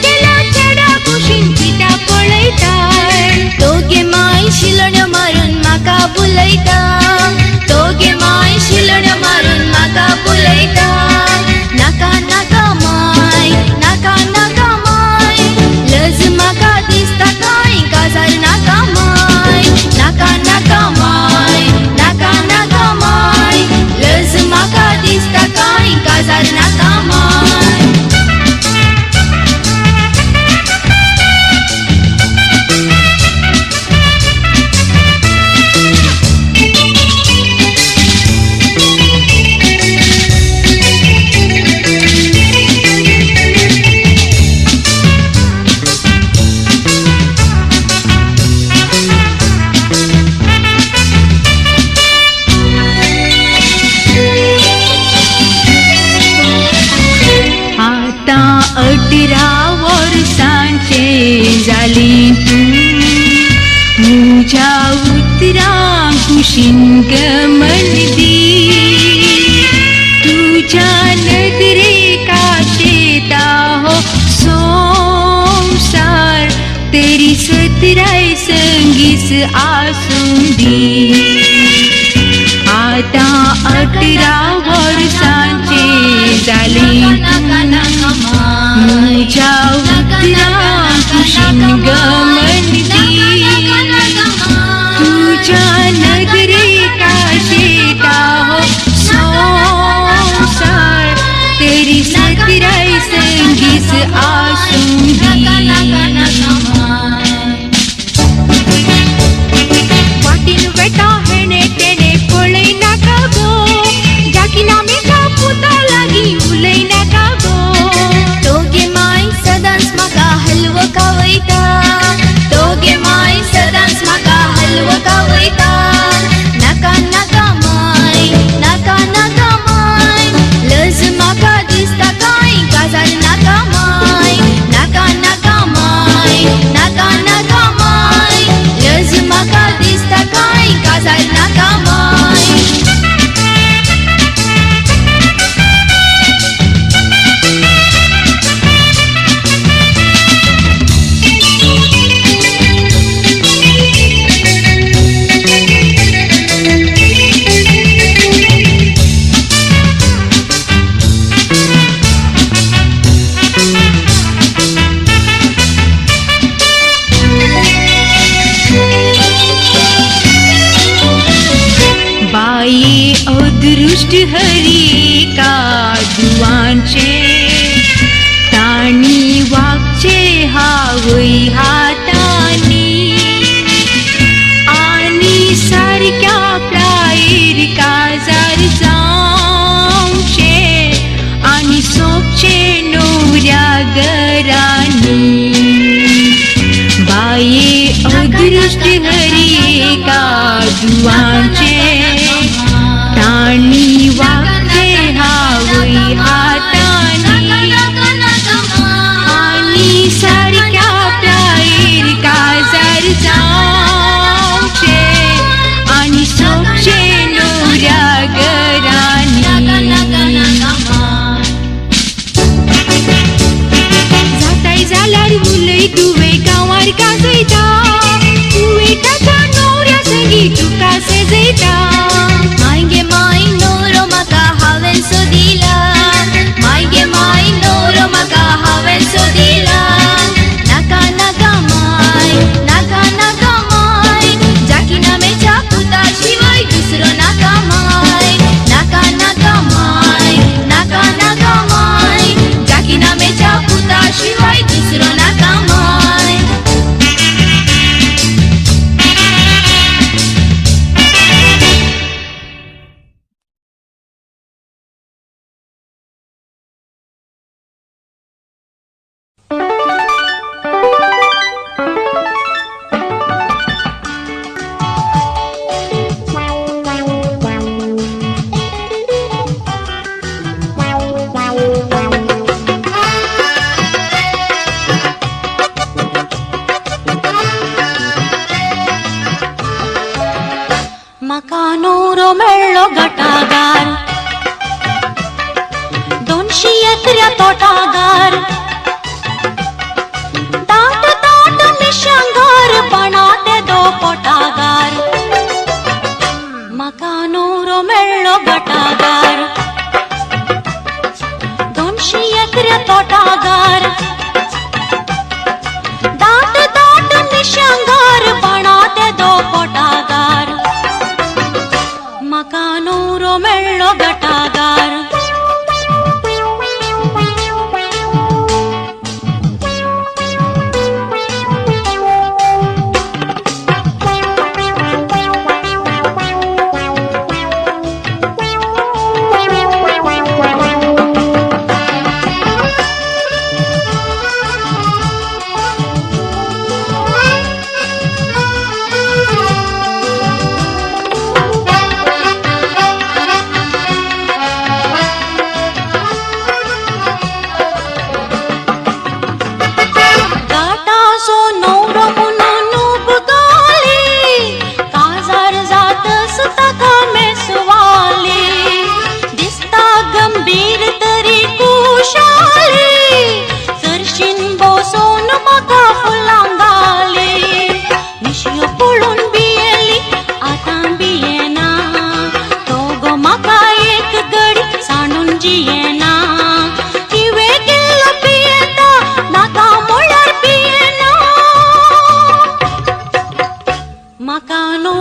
केला चेडा कुशीन पिता पळयता दोगे माय शिलण मारून म्हाका बुलयता दोगे माय शिलण मारून म्हाका बुलयता नाका नाका माय नाका नाका माय लज म्हाका दिसता काय काजार नाका माय नाका नाका माय नाका नाका माय लज म्हाका दिसता काय काजार नाका माय जाली तुझ्या उतरा कुशीन गमन दी तुझ्या नदरे काशेता हो संसार तेरी सतराय संगीस आसुंदी आता 18 वर्षांचे जाली तुझ्या उतरा कुशीन गमन दी तुझ्या नगरे काशेता हो संसार तेरी सतराय संगीस आसुंदी वाटीन वेटा हेणे तेणे पळय नाका गो जाकीना मेका पुता लागी उलय नाका गो दोगे माय सदांच म्हाका हलवो खावयता दोगे माय सदांच म्हाका हलवो खावयता नाका नाका माय नाका नाका माय लज म्हाका दिसता काय काजार नाका माय नाका नाका माय नाका नाका माय लज म्हाका दिसता काय काजार नाका माय बाई अदृष्ट हरी का दुआंचे ताणी वागचे हावई हातानी आणि सारख्या प्रायर काजार जावचे आणि सोपचे नवऱ्या घरानी बाई अदृष्ट हरी का दुआंचे ताणी वागचे हावई हातानी आणि सारख्या प्रायर काजार जावचे आणि सोपचे नवऱ्या घरानी जाताय जाल्यार उलय तुवे गांवार गाजयता तुवे ताच्या नवऱ्या संगी तुका सेजयता मायगे माय नवरो म्हाका हांवें सोदिला मायगे माय नवरो म्हाका हांवें सोदिला नाका नाका माय नाका नाका माय जाकीनामेच्या पुता शिवाय दुसरो नाका माय नाका नाका माय नाका नाका माय जाकीनामेच्या पुता शिवाय दुसरो नाका माय म्हाका नवरो मेळ्ळो गटागार 200 एकऱ्या तोटागार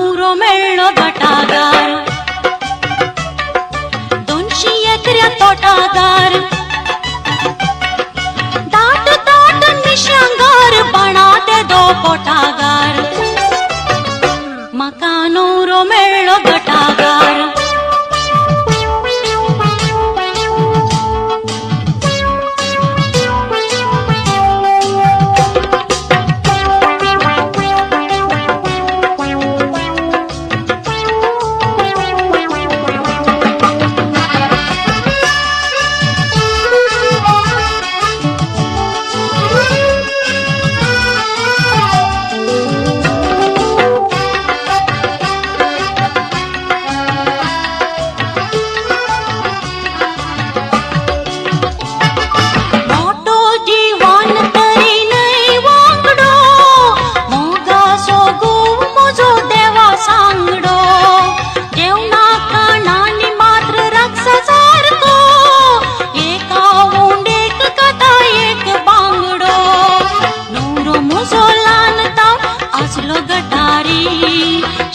नवरो मेळ्ळो गटागार 200 एकऱ्या तोटागार दाट दाट निशांगार बणा ते दो पोटागार म्हाका नवरो मेळ्ळो गटागार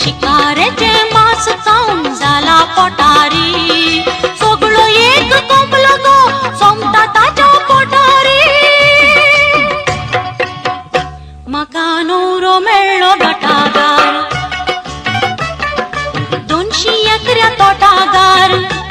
शिकारेचे मास खाऊन झाला पोटारी सगळो एक कोंबलो गो सोमता ताच्या पोटारी म्हाका नवरो मेळ्ळो गटागार 200 एकऱ्या तोटागार